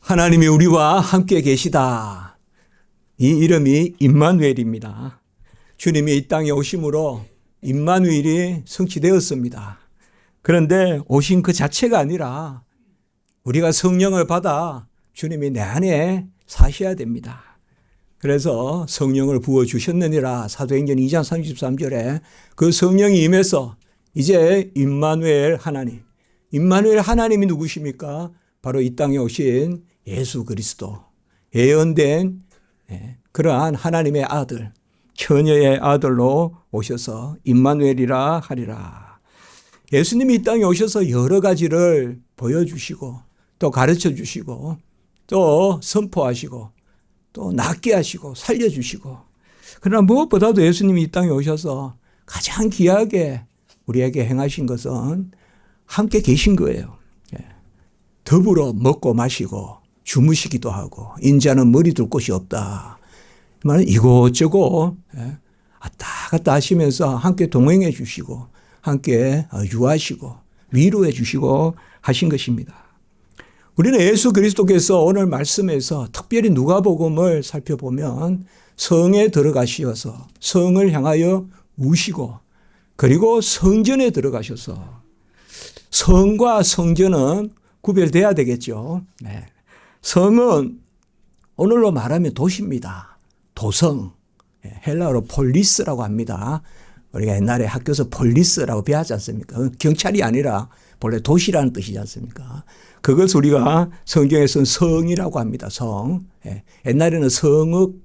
하나님이 우리와 함께 계시다. 이 이름이 임마누엘입니다. 주님이 이 땅에 오심으로 임마누엘이 성취되었습니다. 그런데 오신 그 자체가 아니라 우리가 성령을 받아 주님이 내 안에 사셔야 됩니다. 그래서 성령을 부어주셨느니라 사도행전 2장 33절에 그 성령이 임해서 이제 임마누엘 하나님, 임마누엘 하나님이 누구십니까? 바로 이 땅에 오신 예수 그리스도, 예언된 그러한 하나님의 아들, 처녀의 아들로 오셔서 임마누엘이라 하리라. 예수님이 이 땅에 오셔서 여러 가지를 보여주시고 또 가르쳐 주시고 또 선포하시고 또 낫게 하시고 살려주시고, 그러나 무엇보다도 예수님이 이 땅에 오셔서 가장 귀하게 우리에게 행하신 것은 함께 계신 거예요. 더불어 먹고 마시고 주무시기도 하고 인자는 머리 둘 곳이 없다. 이곳저곳 왔다 갔다 하시면서 함께 동행해 주시고 함께 유하시고 위로해 주시고 하신 것입니다. 우리는 예수 그리스도께서 오늘 말씀에서 특별히 누가복음을 살펴보면 성에 들어가시어서 성을 향하여 우시고 그리고 성전에 들어가셔서, 성과 성전은 구별돼야 되겠죠. 성은 오늘로 말하면 도시입니다. 도성, 헬라어로 폴리스라고 합니다. 우리가 옛날에 학교에서 폴리스라고 배웠지 않습니까? 경찰이 아니라 본래 도시라는 뜻이지 않습니까? 그것을 우리가 성경에서는 성이라고 합니다. 성. 옛날에는 성읍,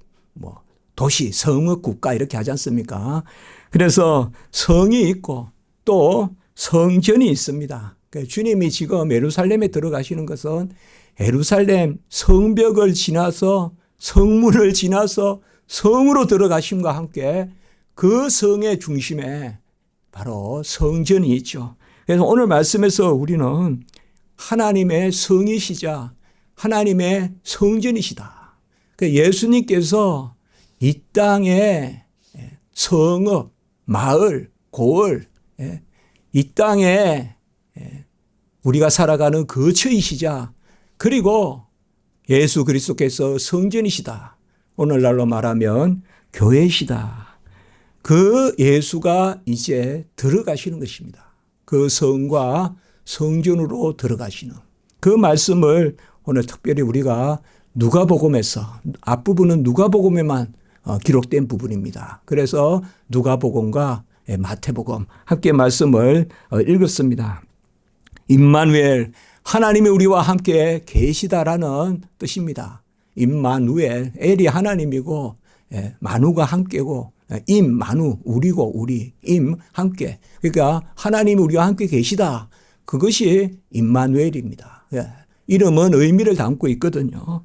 도시, 성읍 국가 이렇게 하지 않습니까? 그래서 성이 있고 또 성전이 있습니다. 주님이 지금 예루살렘에 들어가시는 것은 예루살렘 성벽을 지나서 성문을 지나서 성으로 들어가심과 함께 그 성의 중심에 바로 성전이 있죠. 그래서 오늘 말씀에서 우리는 하나님의 성이시자 하나님의 성전이시다. 예수님께서 이 땅에 성읍, 마을, 고을, 이 땅에 우리가 살아가는 거처이시자, 그리고 예수 그리스도께서 성전이시다. 오늘날로 말하면 교회시다. 그 예수가 이제 들어가시는 것입니다. 그 성과 성전으로 들어가시는 그 말씀을 오늘 특별히 우리가 누가복음에서, 앞부분은 누가복음에만 기록된 부분입니다. 그래서 누가복음과 마태복음 함께 말씀을 읽었습니다. 임마누엘, 하나님이 우리와 함께 계시다라는 뜻입니다. 임마누엘, 엘이 하나님이고 만우가 함께고, 임만우, 우리고 우리, 임 함께. 그러니까 하나님이 우리와 함께 계시다. 그것이 임마누엘입니다. 이름은 의미를 담고 있거든요.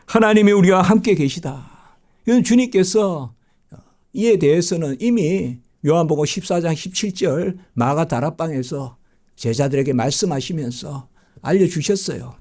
하나님이 우리와 함께 계시다. 이건 주님께서 이에 대해서는 이미 요한복음 14장 17절 마가 다락방에서 제자들에게 말씀하시면서 알려주셨어요.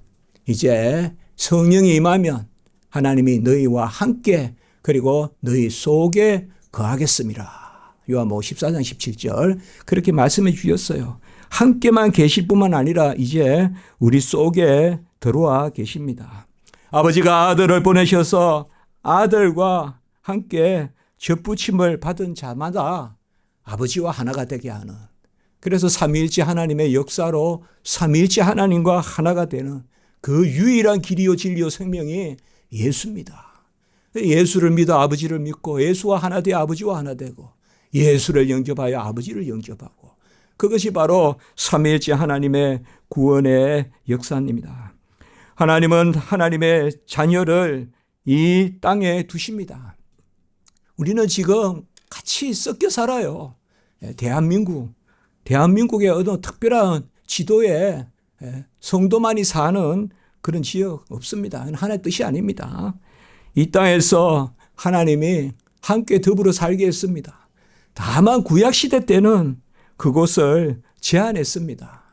이제 성령이 임하면 하나님이 너희와 함께 그리고 너희 속에 거하겠습니다. 요한복음 14장 17절 그렇게 말씀해 주셨어요. 함께만 계실 뿐만 아니라 이제 우리 속에 들어와 계십니다. 아버지가 아들을 보내셔서 아들과 함께 접붙임을 받은 자마다 아버지와 하나가 되게 하는, 그래서 삼위일체 하나님의 역사로 삼위일체 하나님과 하나가 되는 그 유일한 길이요 진리요 생명이 예수입니다. 예수를 믿어 아버지를 믿고 예수와 하나 되어 아버지와 하나 되고 예수를 영접하여 아버지를 영접하고, 그것이 바로 삼위일체 하나님의 구원의 역사입니다. 하나님은 하나님의 자녀를 이 땅에 두십니다. 우리는 지금 같이 섞여 살아요. 대한민국의 어떤 특별한 지도에 성도만이 사는 그런 지역 없습니다. 하나의 뜻이 아닙니다. 이 땅에서 하나님이 함께 더불어 살게 했습니다. 다만 구약시대 때는 그곳을 제한했습니다.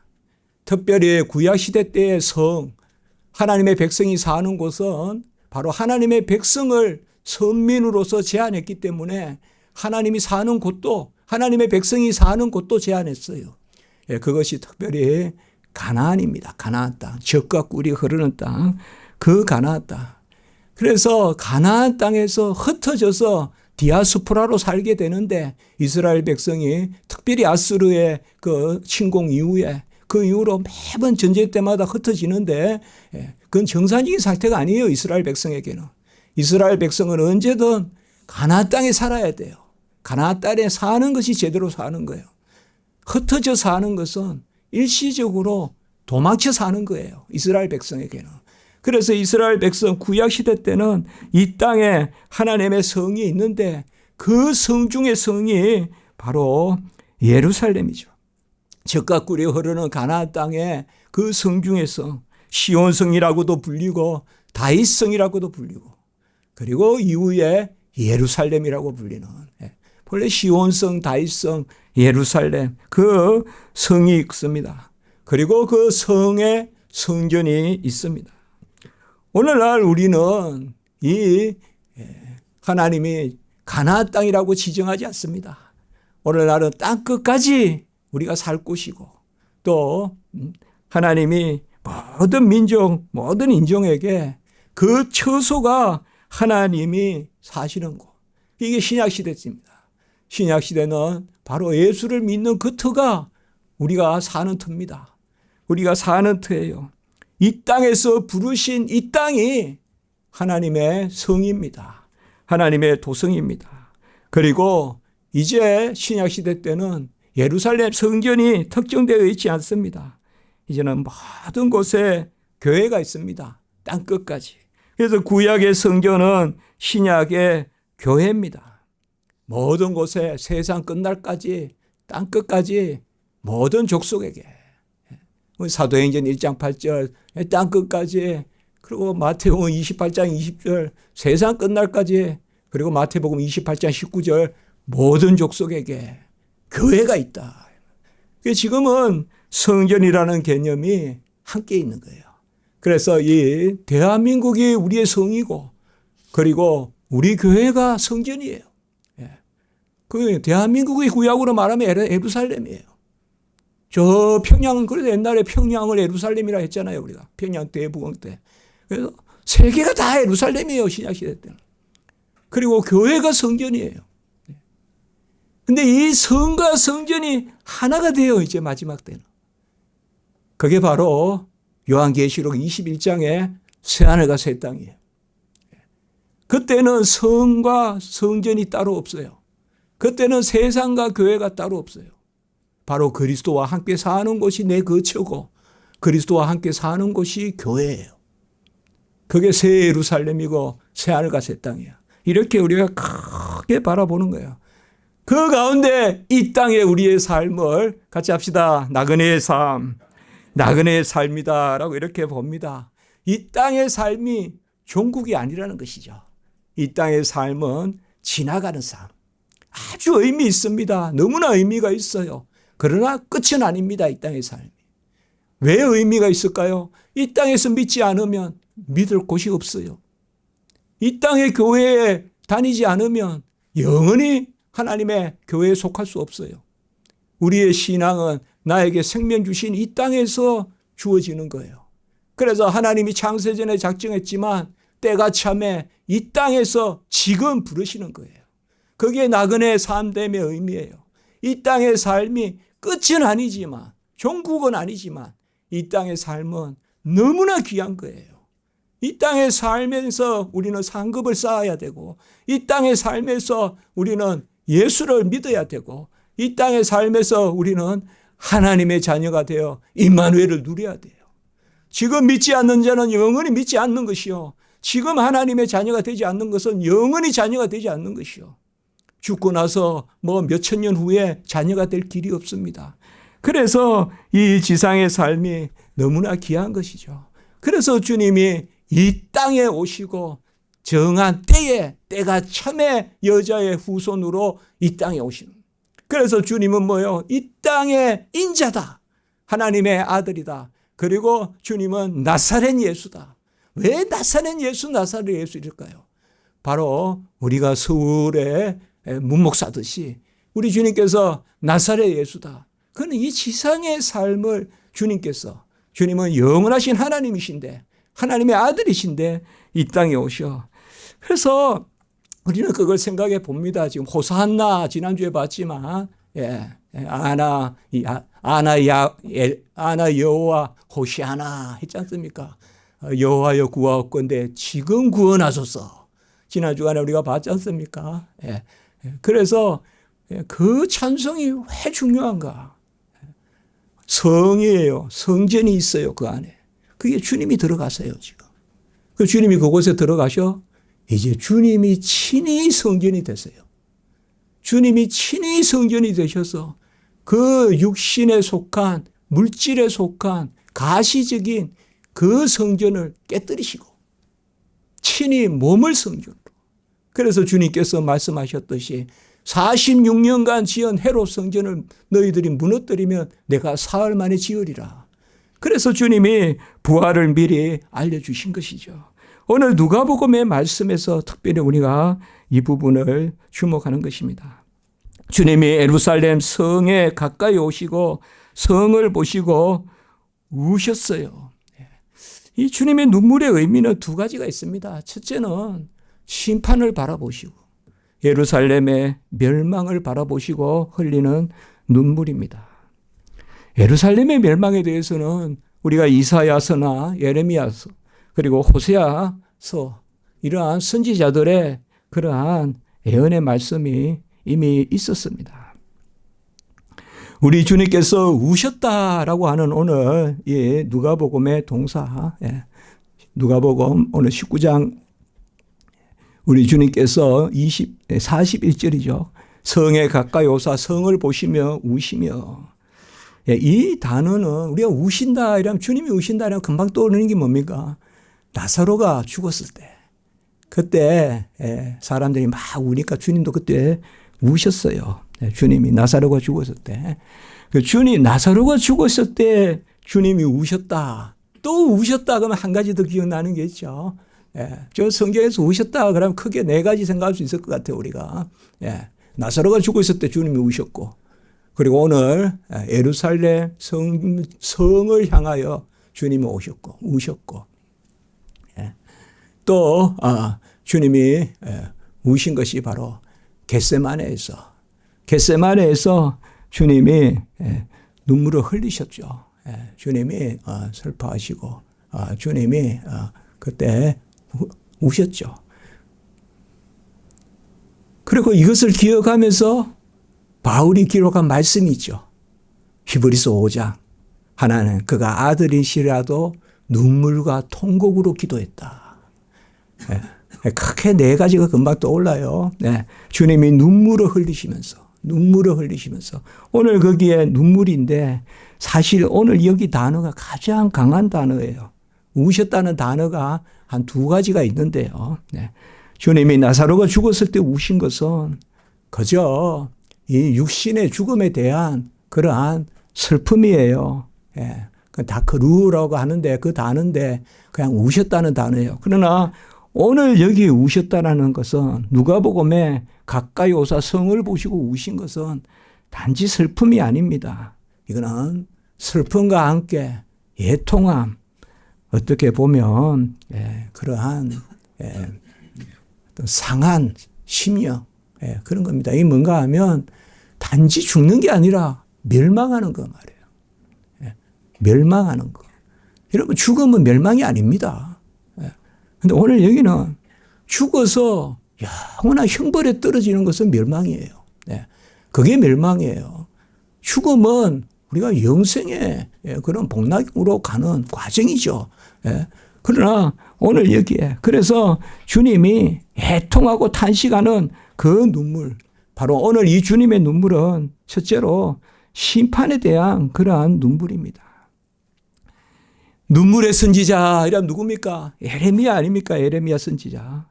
특별히 구약시대 때의 성, 하나님의 백성이 사는 곳은 바로 하나님의 백성을 선민으로서 제한했기 때문에 하나님이 사는 곳도, 하나님의 백성이 사는 곳도 제한했어요. 그것이 특별히 가나안입니다. 가나안 땅, 젖과 꿀이 흐르는 땅. 그 가나안 땅. 그래서 가나안 땅에서 흩어져서 디아스포라로 살게 되는데 이스라엘 백성이 특별히 아수르의 그 침공 이후에 그 이후로 매번 전쟁 때마다 흩어지는데 그건 정상적인 상태가 아니에요. 이스라엘 백성에게는. 이스라엘 백성은 언제든 가나안 땅에 살아야 돼요. 가나안 땅에 사는 것이 제대로 사는 거예요. 흩어져 사는 것은 일시적으로 도망쳐 사는 거예요. 이스라엘 백성에게는. 그래서 이스라엘 백성 구약시대 때는 이 땅에 하나님의 성이 있는데 그 성 중의 성이 바로 예루살렘이죠. 젖과 꿀이 흐르는 가나안 땅에 그 성 중의 성, 시온성이라고도 불리고 다윗성이라고도 불리고 그리고 이후에 예루살렘이라고 불리는 본래 시온성, 다윗성, 예루살렘 그 성이 있습니다. 그리고 그 성에 성전이 있습니다. 오늘날 우리는 이 하나님이 가나안 땅이라고 지정하지 않습니다. 오늘날은 땅 끝까지 우리가 살 곳이고 또 하나님이 모든 민족, 모든 인종에게 그 처소가 하나님이 사시는 곳. 이게 신약시대입니다. 신약시대는 바로 예수를 믿는 그 터가 우리가 사는 터입니다. 우리가 사는 터예요. 이 땅에서 부르신 이 땅이 하나님의 성입니다. 하나님의 도성입니다. 그리고 이제 신약시대 때는 예루살렘 성전이 특정되어 있지 않습니다. 이제는 모든 곳에 교회가 있습니다. 땅 끝까지. 그래서 구약의 성전은 신약의 교회입니다. 모든 곳에 세상 끝날까지 땅 끝까지 모든 족속에게 사도행전 1장 8절 땅 끝까지 그리고 마태복음 28장 20절 세상 끝날까지 그리고 마태복음 28장 19절 모든 족속에게 교회가 있다. 지금은 성전이라는 개념이 함께 있는 거예요. 그래서 이 대한민국이 우리의 성이고 그리고 우리 교회가 성전이에요. 그 대한민국의 구약으로 말하면 예루살렘이에요. 저 평양, 그래서 옛날에 평양을 예루살렘이라 했잖아요, 우리가. 평양 대부흥 때. 그래서 세계가 다 예루살렘이에요, 신약시대 때는. 그리고 교회가 성전이에요. 근데 이 성과 성전이 하나가 돼요, 이제 마지막 때는. 그게 바로 요한계시록 21장의 새하늘과 새 땅이에요. 그때는 성과 성전이 따로 없어요. 그때는 세상과 교회가 따로 없어요. 바로 그리스도와 함께 사는 곳이 내 거처고 그리스도와 함께 사는 곳이 교회예요. 그게 새 예루살렘이고 새 하늘과 새 땅이야. 이렇게 우리가 크게 바라보는 거예요. 그 가운데 이 땅에 우리의 삶을 같이 합시다. 나그네의 삶, 나그네의 삶이다라고 이렇게 봅니다. 이 땅의 삶이 종국이 아니라는 것이죠. 이 땅의 삶은 지나가는 삶. 아주 의미 있습니다. 너무나 의미가 있어요. 그러나 끝은 아닙니다. 이 땅의 삶이. 왜 의미가 있을까요? 이 땅에서 믿지 않으면 믿을 곳이 없어요. 이 땅의 교회에 다니지 않으면 영원히 하나님의 교회에 속할 수 없어요. 우리의 신앙은 나에게 생명 주신 이 땅에서 주어지는 거예요. 그래서 하나님이 창세전에 작정했지만 때가 참에 이 땅에서 지금 부르시는 거예요. 그게 나그네의 삶됨의 의미예요. 이 땅의 삶이 끝은 아니지만 종국은 아니지만 이 땅의 삶은 너무나 귀한 거예요. 이 땅의 삶에서 우리는 상급을 쌓아야 되고 이 땅의 삶에서 우리는 예수를 믿어야 되고 이 땅의 삶에서 우리는 하나님의 자녀가 되어 임마누엘을 누려야 돼요. 지금 믿지 않는 자는 영원히 믿지 않는 것이요. 지금 하나님의 자녀가 되지 않는 것은 영원히 자녀가 되지 않는 것이요. 죽고 나서 뭐 몇천 년 후에 자녀가 될 길이 없습니다. 그래서 이 지상의 삶이 너무나 귀한 것이죠. 그래서 주님이 이 땅에 오시고 정한 때에 때가 참에 여자의 후손으로 이 땅에 오시는. 그래서 주님은 뭐예요? 이 땅의 인자다. 하나님의 아들이다. 그리고 주님은 나사렛 예수다. 왜 나사렛 예수, 나사렛 예수일까요? 바로 우리가 서울에 문목 사듯이 우리 주님께서 나사렛 예수다. 그는 이 지상의 삶을 주님은 영원하신 하나님이신데 하나님의 아들이신데 이 땅에 오셔. 그래서 우리는 그걸 생각해 봅니다. 지금 호산나 지난주에 봤지만 아나 여호와 호시아나 했지 않습니까? 여호와여 구하옵건대 지금 구원하소서. 지난주간에 우리가 봤지 않습니까? 그래서 그 찬송이 왜 중요한가? 성이에요. 성전이 있어요. 그 안에. 그게 주님이 들어가세요. 지금. 그 주님이 그곳에 들어가셔. 이제 주님이 친히 성전이 되세요. 주님이 친히 성전이 되셔서 그 육신에 속한 물질에 속한 가시적인 그 성전을 깨뜨리시고 친히 몸을 성전으로. 그래서 주님께서 말씀하셨듯이 46년간 지은 헤롯 성전을 너희들이 무너뜨리면 내가 사흘 만에 지으리라. 그래서 주님이 부활을 미리 알려주신 것이죠. 오늘 누가복음의 말씀에서 특별히 우리가 이 부분을 주목하는 것입니다. 주님이 예루살렘 성에 가까이 오시고 성을 보시고 우셨어요. 이 주님의 눈물의 의미는 두 가지가 있습니다. 첫째는 심판을 바라보시고 예루살렘의 멸망을 바라보시고 흘리는 눈물입니다. 예루살렘의 멸망에 대해서는 우리가 이사야서나 예레미야서 그리고 호세아서 이러한 선지자들의 그러한 예언의 말씀이 이미 있었습니다. 우리 주님께서 우셨다라고 하는 오늘 이 누가복음의 동사, 누가복음 오늘 19장 우리 주님께서 41절이죠. 성에 가까이 오사 성을 보시며 우시며. 이 단어는 우리가 우신다 이러면 주님이 우신다 이러면 금방 떠오르는 게 뭡니까? 나사로가 죽었을 때. 그때 사람들이 막 우니까 주님도 그때 우셨어요. 주님이 나사로가 죽었을 때. 주님 나사로가 죽었을 때 주님이 우셨다. 또 우셨다 그러면 한 가지 더 기억나는 게 있죠. 저 성경에서 우셨다 그러면 크게 네 가지 생각할 수 있을 것 같아요. 우리가. 나사로가 죽었을 때 주님이 우셨고 그리고 오늘 예루살렘 성을 향하여 주님이 오셨고 우셨고 또 주님이 우신 것이 바로 겟세마네에서 주님이 눈물을 흘리셨죠. 주님이 슬퍼하시고 주님이 그때 우셨죠. 그리고 이것을 기억하면서 바울이 기록한 말씀이 있죠. 히브리서 5장. 하나는 그가 아들이시라도 눈물과 통곡으로 기도했다. 크게 네 가지가 금방 떠올라요. 주님이 눈물을 흘리시면서 오늘 거기에 눈물인데 사실 오늘 여기 단어가 가장 강한 단어예요. 우셨다는 단어가 한 두 가지가 있는데요. 주님이 나사로가 죽었을 때 우신 것은 그저 이 육신의 죽음에 대한 그러한 슬픔이에요. 다크루라고 하는데 그 단어인데 그냥 우셨다는 단어예요. 그러나 오늘 여기 우셨다라는 것은 누가복음에 가까이 오사 성을 보시고 우신 것은 단지 슬픔이 아닙니다. 이거는 슬픔과 함께 애통함, 어떻게 보면 그러한 상한 심령 그런 겁니다. 이게 뭔가 하면 단지 죽는 게 아니라 멸망하는 거 말이에요. 멸망하는 거. 여러분 죽음은 멸망이 아닙니다. 그런데 오늘 여기는 죽어서 영원한 형벌에 떨어지는 것은 멸망이에요. 그게 멸망이에요. 죽음은 우리가 영생의 그런 복락으로 가는 과정이죠. 그러나 오늘 여기에 그래서 주님이 애통하고 탄식하는 그 눈물, 바로 오늘 이 주님의 눈물은 첫째로 심판에 대한 그러한 눈물입니다. 눈물의 선지자 이란 누굽니까? 예레미야 아닙니까? 예레미야 선지자.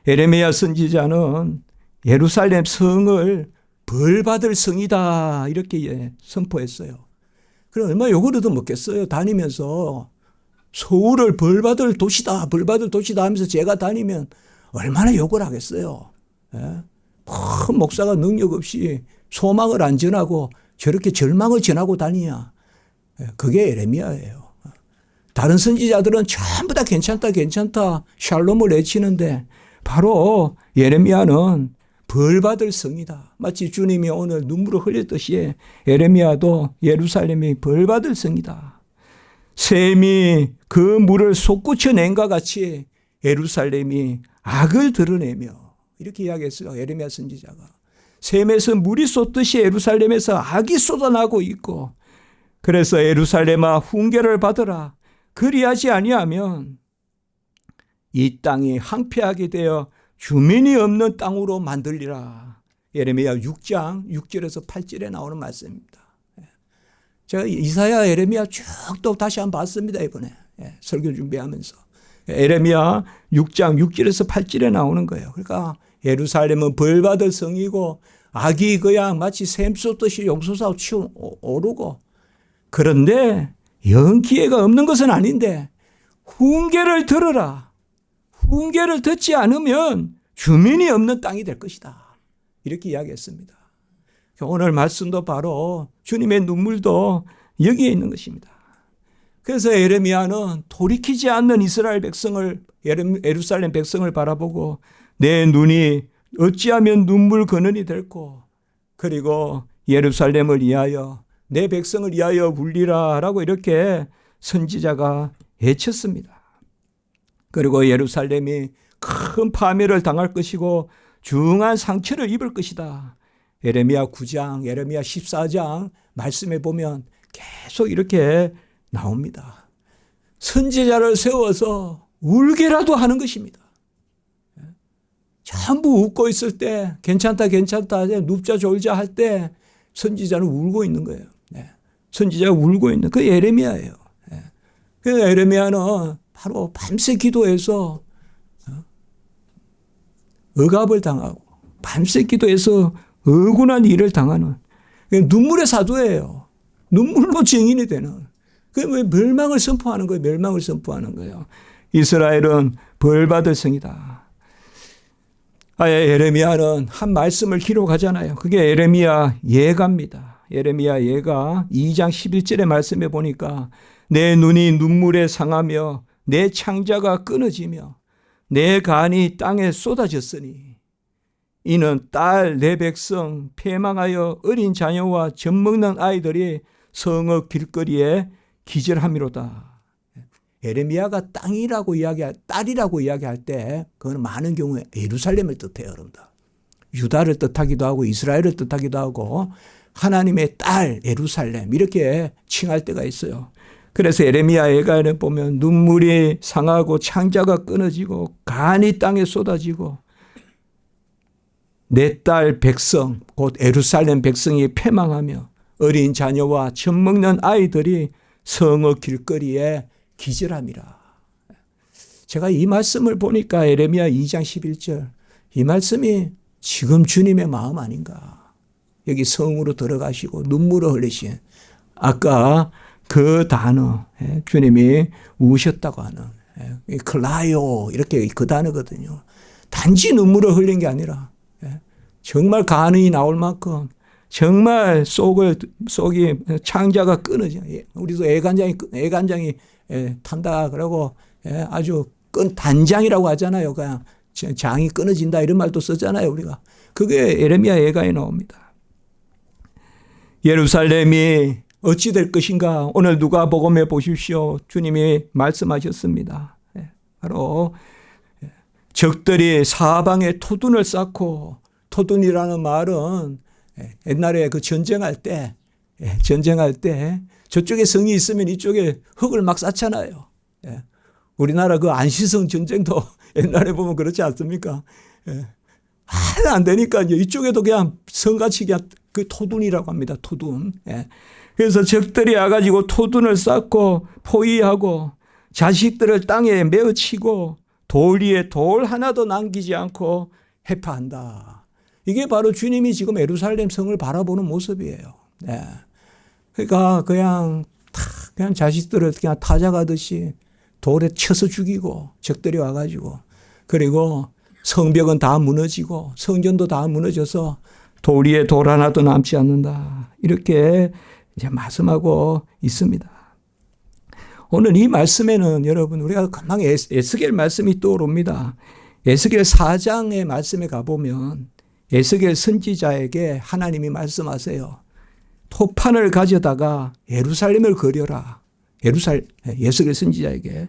예레미야 선지자는 예루살렘 성을 벌받을 성이다 이렇게 선포했어요. 그럼 얼마나 욕을 얻어먹겠어요. 다니면서 서울을 벌받을 도시다 하면서 제가 다니면 얼마나 욕을 하겠어요. 큰 목사가 능력 없이 소망을 안 전하고 저렇게 절망을 전하고 다니냐. 그게 예레미야예요. 다른 선지자들은 전부 다 괜찮다 괜찮다 샬롬을 외치는데 바로 예레미야는 벌받을 성이다. 마치 주님이 오늘 눈물을 흘렸듯이 예레미야도 예루살렘이 벌받을 성이다. 샘이 그 물을 솟구쳐낸과 같이 예루살렘이 악을 드러내며 이렇게 이야기했어요. 예레미야 선지자가. 샘에서 물이 쏟듯이 예루살렘에서 악이 쏟아나고 있고 그래서 예루살렘아 훈계를 받으라. 그리하지 아니하면 이 땅이 황폐하게 되어 주민이 없는 땅으로 만들리라. 예레미야 6장 6절에서 8절에 나오는 말씀입니다. 제가 이사야 예레미야 쭉 또 다시 한번 봤습니다. 이번에 설교 준비하면서. 예레미야 6장 6절에서 8절에 나오는 거예요. 그러니까 예루살렘은 벌받을 성이고 악이 그냥 마치 샘 쏟듯이 용솟아 오르고 그런데 영 기회가 없는 것은 아닌데 훈계를 들으라. 훈계를 듣지 않으면 주민이 없는 땅이 될 것이다. 이렇게 이야기했습니다. 오늘 말씀도 바로 주님의 눈물도 여기에 있는 것입니다. 그래서 예레미야는 돌이키지 않는 이스라엘 백성을 예루살렘 백성을 바라보고 내 눈이 어찌하면 눈물 근원이 될고 그리고 예루살렘을 위하여 내 백성을 위하여 울리라 라고 이렇게 선지자가 외쳤습니다. 그리고 예루살렘이 큰 파멸을 당할 것이고 중한 상처를 입을 것이다. 예레미야 9장, 예레미야 14장 말씀에 보면 계속 이렇게 나옵니다. 선지자를 세워서 울게라도 하는 것입니다. 전부 웃고 있을 때 괜찮다 괜찮다 눕자 졸자 할 때 선지자는 울고 있는 거예요. 선지자가 울고 있는 그 예레미야예요. 그 예레미야는 바로 밤새 기도해서 억압을 당하고 밤새 기도해서 억울한 일을 당하는 눈물의 사도예요. 눈물로 증인이 되는 그 멸망을 선포하는 거예요. 멸망을 선포하는 거예요. 이스라엘은 벌받을 성이다. 예레미야는 한 말씀을 기록하잖아요. 그게 예레미야 예가입니다. 예레미야 예가 2장 11절의 말씀에 보니까 내 눈이 눈물에 상하며 내 창자가 끊어지며 내 간이 땅에 쏟아졌으니 이는 딸 내 백성 패망하여 어린 자녀와 젖먹는 아이들이 성읍 길거리에 기절함이로다. 예레미야가 땅이라고 딸이라고 이야기할 때 그건 많은 경우에 예루살렘을 뜻해요. 여러분들. 유다를 뜻하기도 하고 이스라엘을 뜻하기도 하고 하나님의 딸 예루살렘 이렇게 칭할 때가 있어요. 그래서 예레미야 예가에 보면 눈물이 상하고 창자가 끊어지고 간이 땅에 쏟아지고 내 딸 백성 곧 예루살렘 백성이 패망하며 어린 자녀와 젖먹는 아이들이 성읍 길거리에 기절함이라. 제가 이 말씀을 보니까 예레미야 2장 11절 이 말씀이 지금 주님의 마음 아닌가. 여기 성으로 들어가시고 눈물을 흘리신 아까 그 단어 주님이 우셨다고 하는 클라요 이렇게 그 단어거든요. 단지 눈물을 흘린 게 아니라 정말 간이 나올 만큼 정말 속이 창자가 끊어져. 우리도 애간장이 탄다 그러고 아주 단장이라고 하잖아요. 그냥 장이 끊어진다 이런 말도 쓰잖아요. 우리가. 그게 예레미야 예가에 나옵니다. 예루살렘이 어찌 될 것인가. 오늘 누가복음에 보십시오. 주님이 말씀하셨습니다. 바로 적들이 사방에 토둔을 쌓고 토둔이라는 말은 옛날에 그 전쟁할 때 저쪽에 성이 있으면 이쪽에 흙을 막 쌓잖아요. 우리나라 그 안시성 전쟁도 옛날에 보면 그렇지 않습니까? 하나도 안 되니까 이제 이쪽에도 그냥 성같이 그냥 그 토둔이라고 합니다. 토둔. 그래서 적들이 와가지고 토둔을 쌓고 포위하고 자식들을 땅에 메어치고 돌 위에 돌 하나도 남기지 않고 해파한다. 이게 바로 주님이 지금 예루살렘 성을 바라보는 모습이에요. 그러니까 그냥 자식들을 그냥 타작하듯이 돌에 쳐서 죽이고 적들이 와가지고 그리고 성벽은 다 무너지고 성전도 다 무너져서 돌 위에 돌 하나도 남지 않는다. 이렇게 이제 말씀하고 있습니다. 오늘 이 말씀에는 여러분 우리가 금방 에스겔 말씀이 떠오릅니다. 에스겔 4장의 말씀에 가보면 에스겔 선지자에게 하나님이 말씀하세요. 토판을 가져다가 예루살렘을 그려라. 에스겔 선지자에게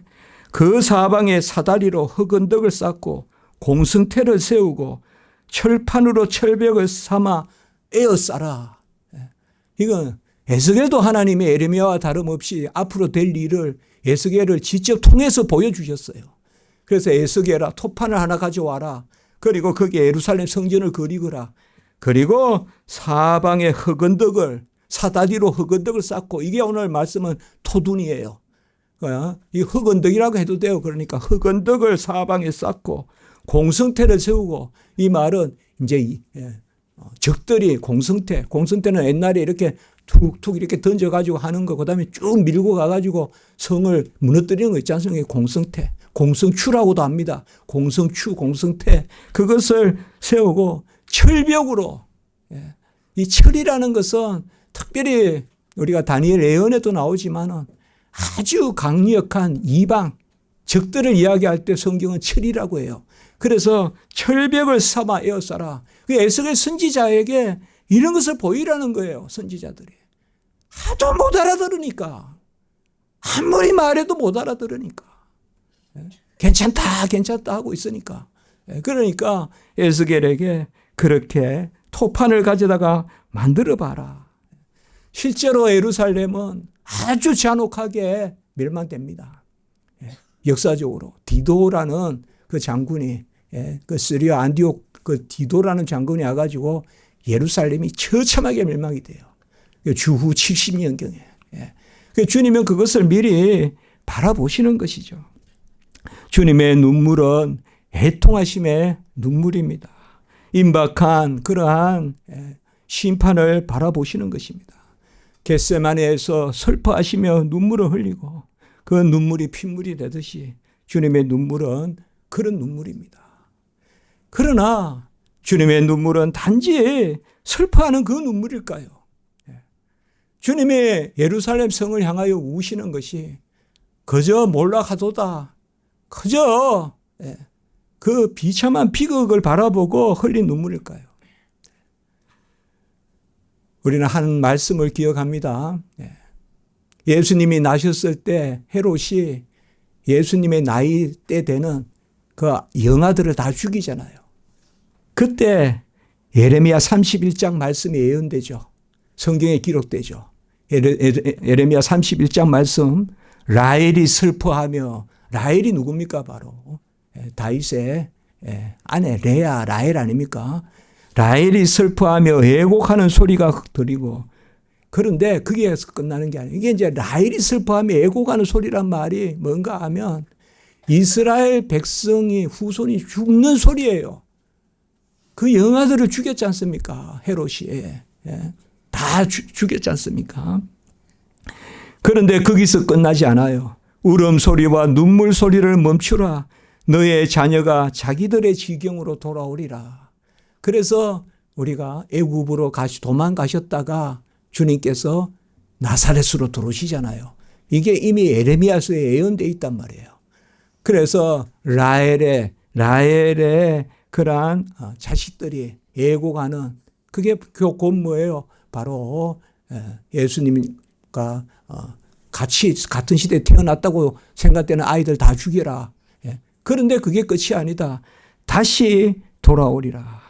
그 사방에 사다리로 흑언덕을 쌓고 공성태를 세우고 철판으로 철벽을 삼아 에워싸라. 이건 에스겔도 하나님의 예레미야와 다름없이 앞으로 될 일을 에스겔을 직접 통해서 보여주셨어요. 그래서 에스겔아 토판을 하나 가져와라. 그리고 거기에 예루살렘 성전을 그리거라. 그리고 사방에 흑언덕을 사다리로 흑언덕을 쌓고 이게 오늘 말씀은 토둔이에요. 이 흑언덕이라고 해도 돼요. 그러니까 흑언덕을 사방에 쌓고 공성태를 세우고 이 말은 이제 적들이 공성태는 옛날에 이렇게 툭툭 이렇게 던져가지고 하는 거, 그 다음에 쭉 밀고 가가지고 성을 무너뜨리는 거 있지 않습니까? 공성태. 공성추라고도 합니다. 공성추, 공성태. 그것을 세우고 철벽으로. 이 철이라는 것은 특별히 우리가 다니엘 예언에도 나오지만은 아주 강력한 이방, 적들을 이야기할 때 성경은 철이라고 해요. 그래서 철벽을 삼아 에워싸라. 에스겔 선지자에게 이런 것을 보이라는 거예요. 선지자들이. 하도 못 알아들으니까. 아무리 말해도 못 알아들으니까. 괜찮다 하고 있으니까. 그러니까 에스겔에게 그렇게 토판을 가져다가 만들어 봐라. 실제로 예루살렘은 아주 잔혹하게 멸망됩니다. 역사적으로 디도라는 그 장군이 그 시리아 안디옥 그 디도라는 장군이 와가지고 예루살렘이 처참하게 멸망이 돼요. 주후 70년경에. 주님은 그것을 미리 바라보시는 것이죠. 주님의 눈물은 애통하심의 눈물입니다. 임박한 그러한 심판을 바라보시는 것입니다. 겟세마네에서 슬퍼하시며 눈물을 흘리고 그 눈물이 핏물이 되듯이 주님의 눈물은 그런 눈물입니다. 그러나 주님의 눈물은 단지 슬퍼하는 그 눈물일까요? 주님의 예루살렘 성을 향하여 우시는 것이 그저 몰락하도다. 그저 그 비참한 비극을 바라보고 흘린 눈물일까요? 우리는 한 말씀을 기억합니다. 예수님이 나셨을 때 헤롯이 예수님의 나이 때 되는 그 영아들을 다 죽이잖아요. 그때 예레미야 31장 말씀이 예언되죠. 성경에 기록되죠. 예레미야 31장 말씀, 라헬이 슬퍼하며, 라헬이 누굽니까? 바로 다윗의 아내 레아, 라헬 아닙니까? 라헬이 슬퍼하며 애곡하는 소리가 들리고, 그런데 그게 끝나는 게 아니에요. 이게 이제 라헬이 슬퍼하며 애곡하는 소리란 말이 뭔가 하면 이스라엘 백성이 후손이 죽는 소리예요. 그 영아들을 죽였지 않습니까? 헤롯이. 다 죽였지 않습니까? 그런데 거기서 끝나지 않아요. 울음소리와 눈물소리를 멈추라. 너의 자녀가 자기들의 지경으로 돌아오리라. 그래서 우리가 애굽으로 도망가셨다가 주님께서 나사렛으로 들어오시잖아요. 이게 이미 예레미야서에 예언되어 있단 말이에요. 그래서 라헬의 그러한 자식들이 애곡하는 그게 곧 뭐예요? 바로 예수님과 같이 같은 시대에 태어났다고 생각되는 아이들 다 죽여라. 그런데 그게 끝이 아니다. 다시 돌아오리라.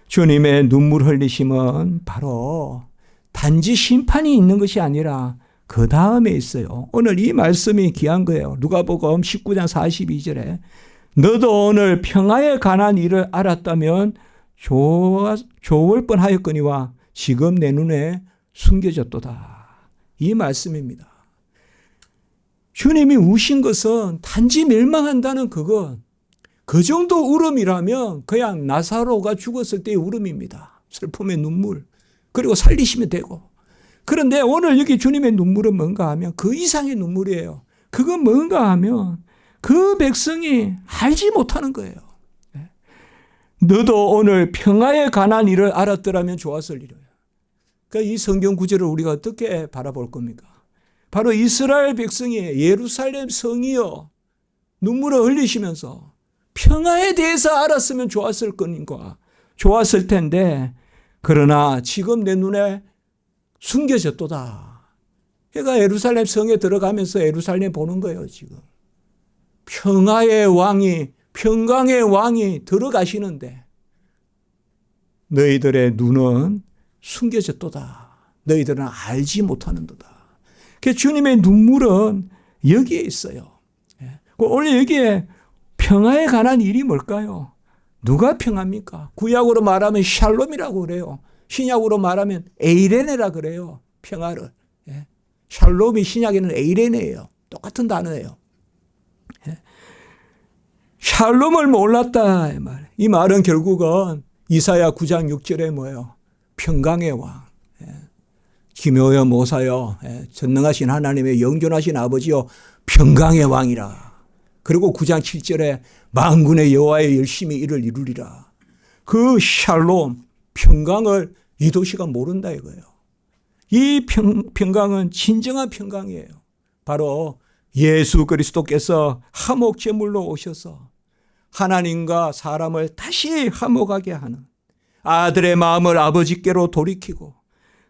주님의 눈물 흘리심은 바로 단지 심판이 있는 것이 아니라 그 다음에 있어요. 오늘 이 말씀이 귀한 거예요. 누가복음 19장 42절에 너도 오늘 평화에 관한 일을 알았다면 좋을 뻔하였거니와 지금 내 눈에 숨겨졌도다. 이 말씀입니다. 주님이 우신 것은 단지 멸망한다는 그것, 그 정도 울음이라면 그냥 나사로가 죽었을 때의 울음입니다. 슬픔의 눈물. 그리고 살리시면 되고. 그런데 오늘 여기 주님의 눈물은 뭔가 하면 그 이상의 눈물이에요. 그건 뭔가 하면 그 백성이 알지 못하는 거예요. 너도 오늘 평화에 관한 일을 알았더라면 좋았을 일이에요. 그러니까 이 성경 구절을 우리가 어떻게 바라볼 겁니까? 바로 이스라엘 백성이 예루살렘 성이요 눈물을 흘리시면서 평화에 대해서 알았으면 좋았을 것인가, 좋았을 텐데 그러나 지금 내 눈에 숨겨졌도다. 그러니까 예루살렘 성에 들어가면서 예루살렘 보는 거예요. 지금 평화의 왕이, 평강의 왕이 들어가시는데 너희들의 눈은 숨겨졌도다. 너희들은 알지 못하는도다. 그 주님의 눈물은 여기에 있어요. 원래 여기에 평화에 관한 일이 뭘까요? 누가 평화입니까? 구약으로 말하면 샬롬이라고 그래요. 신약으로 말하면 에이레네라 그래요. 평화를. 샬롬이 신약에는 에이레네예요. 똑같은 단어예요. 샬롬을 몰랐다. 이 말은 결국은 이사야 9장 6절에 뭐예요? 평강의 왕. 기묘여 모사여 전능하신 하나님의 영존하신 아버지여 평강의 왕이라. 그리고 9장 7절에 만군의 여호와의 열심히 이를 이루리라. 그 샬롬, 평강을 이 도시가 모른다 이거예요. 이 평강은 진정한 평강이에요. 바로 예수 그리스도께서 화목제물로 오셔서 하나님과 사람을 다시 화목하게 하는 아들의 마음을 아버지께로 돌이키고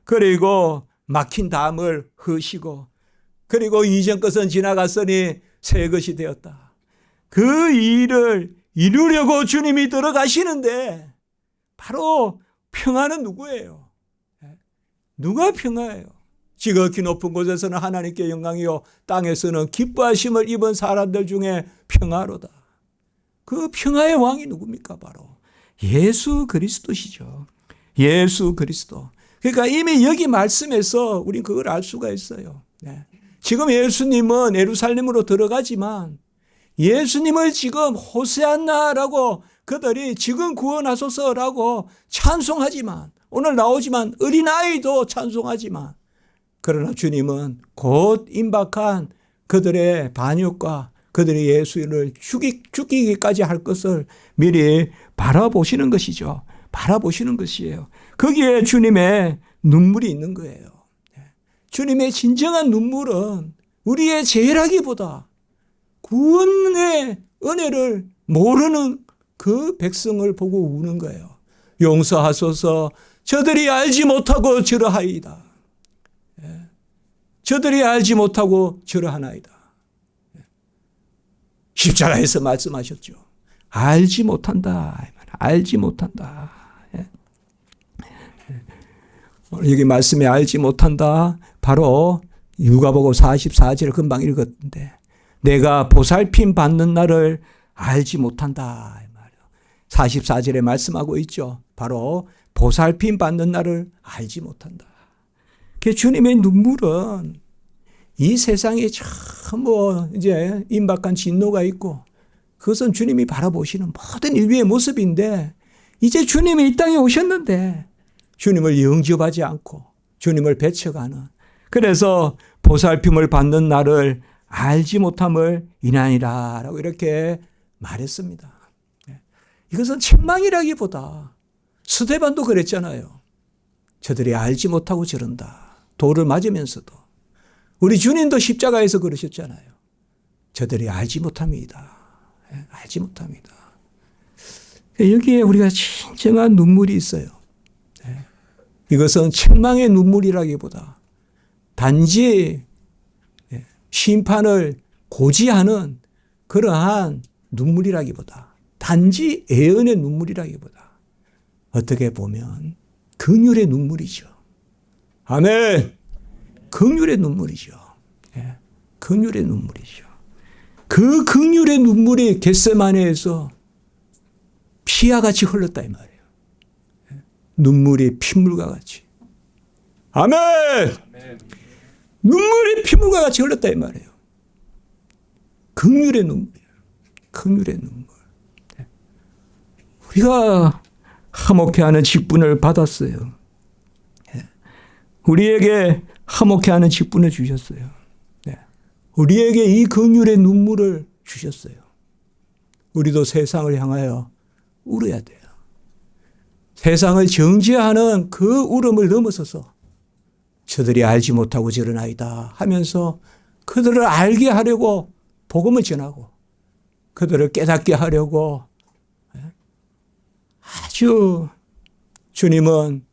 그리고 막힌 담을 흐시고 그리고 이전 것은 지나갔으니 새 것이 되었다. 그 일을 이루려고 주님이 들어가시는데 바로 평화는 누구예요? 누가 평화예요? 지극히 높은 곳에서는 하나님께 영광이요 땅에서는 기뻐하심을 입은 사람들 중에 평화로다. 그 평화의 왕이 누굽니까? 바로 예수 그리스도시죠. 예수 그리스도. 그러니까 이미 여기 말씀에서 우린 그걸 알 수가 있어요. 지금 예수님은 예루살렘으로 들어가지만 예수님을 지금 호세안나라고 그들이 지금 구원하소서라고 찬송하지만 오늘 나오지만 어린아이도 찬송하지만 그러나 주님은 곧 임박한 그들의 반역과 그들이 예수를 죽이기까지 할 것을 미리 바라보시는 것이죠. 바라보시는 것이에요. 거기에 주님의 눈물이 있는 거예요. 주님의 진정한 눈물은 우리의 죄라기보다 구원의 은혜를 모르는 그 백성을 보고 우는 거예요. 용서하소서 저들이 알지 못하고 저러하이다. 저들이 알지 못하고 저러하나이다. 십자가에서 말씀하셨죠. 알지 못한다. 알지 못한다. 여기 말씀에 알지 못한다. 바로 누가복음 44절을 금방 읽었는데 내가 보살핌 받는 날을 알지 못한다. 44절에 말씀하고 있죠. 바로 보살핌 받는 날을 알지 못한다. 그 주님의 눈물은 이 세상에 참 이제 임박한 진노가 있고 그것은 주님이 바라보시는 모든 인류의 모습인데 이제 주님이 이 땅에 오셨는데 주님을 영접하지 않고 주님을 배척하는 그래서 보살핌을 받는 날을 알지 못함을 인하니라 라고 이렇게 말했습니다. 이것은 책망이라기보다 스데반도 그랬잖아요. 저들이 알지 못하고 저런다. 돌을 맞으면서도. 우리 주님도 십자가에서 그러셨잖아요. 저들이 알지 못합니다. 알지 못합니다. 여기에 우리가 진정한 눈물이 있어요. 이것은 책망의 눈물이라기보다 단지 심판을 고지하는 그러한 눈물이라기보다 단지 애언의 눈물이라기보다 어떻게 보면 긍휼의 눈물이죠. 아멘. 긍휼의 눈물이죠. 긍휼의 눈물이죠. 그 긍휼의 눈물이 겟세마네에서 피와 같이 흘렀다 이 말이에요. 눈물이 핏물과 같이. 아멘. 눈물이 핏물과 같이 흘렀다 이 말이에요. 긍휼의 눈물이에요. 긍휼의 눈물. 우리가 화목해하는 직분을 받았어요. 우리에게 화목해하는 직분을 주셨어요. 우리에게 이 긍휼의 눈물을 주셨어요. 우리도 세상을 향하여 울어야 돼요. 세상을 정죄하는 그 울음을 넘어서서 저들이 알지 못하고 저러나이다 하면서 그들을 알게 하려고 복음을 전하고 그들을 깨닫게 하려고 아주 주님은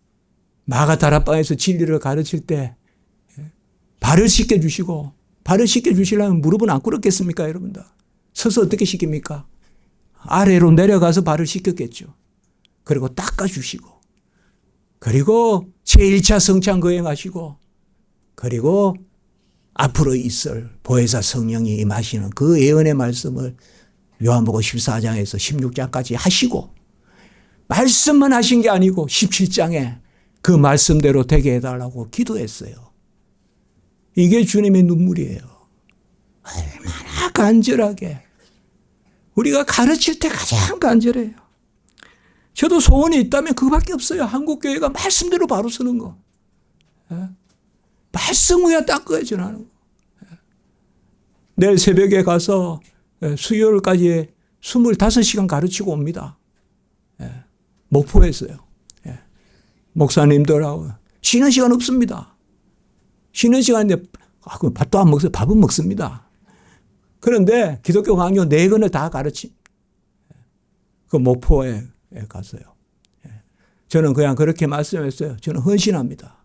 마가다락방에서 진리를 가르칠 때 발을 씻겨주시고, 발을 씻겨주시려면 무릎은 안 꿇었겠습니까, 여러분들? 서서 어떻게 씻깁니까? 아래로 내려가서 발을 씻겼겠죠. 그리고 닦아주시고, 그리고 제1차 성찬 거행하시고, 그리고 앞으로 있을 보혜사 성령이 임하시는 그 예언의 말씀을 요한복음 14장에서 16장까지 하시고, 말씀만 하신 게 아니고 17장에 그 말씀대로 되게 해달라고 기도했어요. 이게 주님의 눈물이에요. 얼마나 간절하게. 우리가 가르칠 때 가장 간절해요. 저도 소원이 있다면 그거밖에 없어요. 한국교회가 말씀대로 바로 서는 거. 말씀 위에 닦아야 전하는 거. 내일 새벽에 가서 수요일까지 25시간 가르치고 옵니다. 목포에서요. 목사님들하고 쉬는 시간 없습니다. 쉬는 시간인데 밥도 안 먹어요. 밥은 먹습니다. 그런데 기독교 강요 4권을 다 가르친 그 목포에 갔어요. 저는 그냥 그렇게 말씀했어요. 저는 헌신합니다.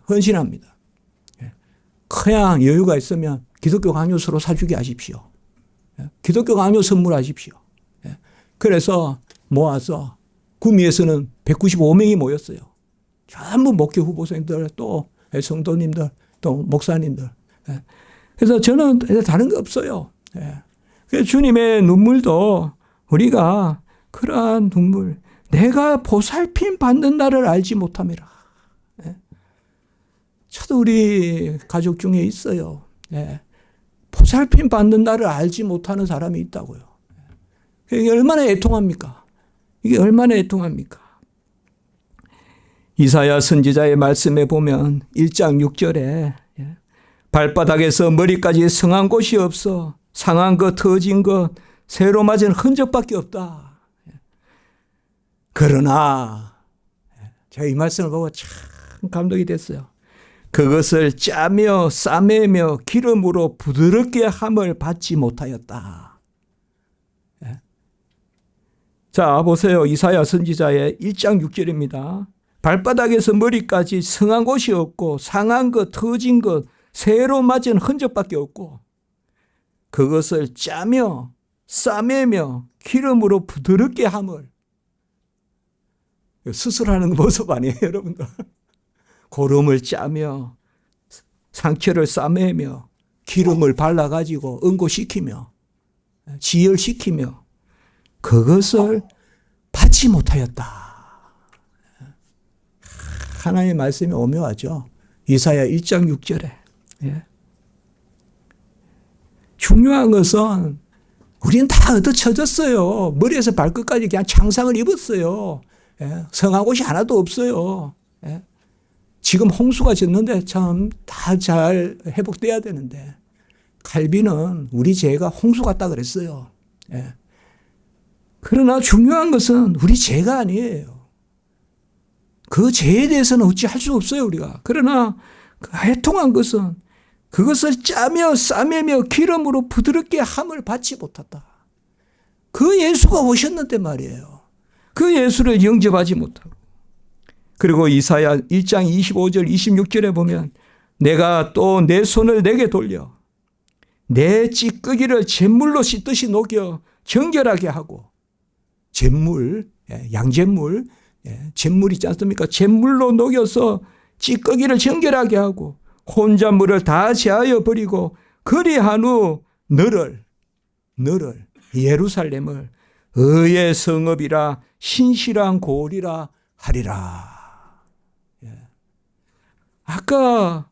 헌신합니다. 그냥 여유가 있으면 기독교 강요 서로 사주게 하십시오. 기독교 강요 선물하십시오. 그래서 모아서 구미에서는 195명이 모였어요. 전부 목회 후보생들, 또 성도님들, 또 목사님들. 그래서 저는 다른 거 없어요. 그래서 주님의 눈물도 우리가 그러한 눈물, 내가 보살핌 받는 날을 알지 못함이라. 저도 우리 가족 중에 있어요. 보살핌 받는 날을 알지 못하는 사람이 있다고요. 이게 얼마나 애통합니까? 이게 얼마나 애통합니까? 이사야 선지자의 말씀에 보면 1장 6절에 발바닥에서 머리까지 성한 곳이 없어 상한 것, 터진 것, 새로 맞은 흔적밖에 없다. 그러나 제가 이 말씀을 보고 참 감동이 됐어요. 그것을 짜며 싸매며 기름으로 부드럽게 함을 받지 못하였다. 자, 보세요. 이사야 선지자의 1장 6절입니다. 발바닥에서 머리까지 성한 곳이 없고 상한 것, 터진 것, 새로 맞은 흔적밖에 없고 그것을 짜며 싸매며 기름으로 부드럽게 함을. 수술하는 모습 아니에요, 여러분들? 고름을 짜며 상처를 싸매며 기름을 발라가지고 응고시키며 지혈시키며 그것을 받지 못하였다. 하나님의 말씀이 오묘하죠. 이사야 1장 6절에. 중요한 것은 우리는 다 얻어쳐졌어요. 머리에서 발끝까지 그냥 창상을 입었어요. 성한 곳이 하나도 없어요. 지금 홍수가 졌는데 참 다 잘 회복돼야 되는데 칼빈은 우리 죄가 홍수 같다 그랬어요. 그러나 중요한 것은 우리 죄가 아니에요. 그 죄에 대해서는 어찌할 수 없어요, 우리가. 그러나 애통한 것은 그것을 짜며 싸매며 기름으로 부드럽게 함을 받지 못했다. 그 예수가 오셨는데 말이에요. 그 예수를 영접하지 못하고. 그리고 이사야 1장 25절 26절에 보면 내가 또 내 손을 내게 돌려 내 찌꺼기를 잿물로 씻듯이 녹여 정결하게 하고 잿물, 양잿물, 잿물 있지 않습니까? 잿물로 녹여서 찌꺼기를 정결하게 하고 혼잣물을 다 제하여 버리고 그리한 후 너를 예루살렘을 의의 성읍이라 신실한 고을이라 하리라. 아까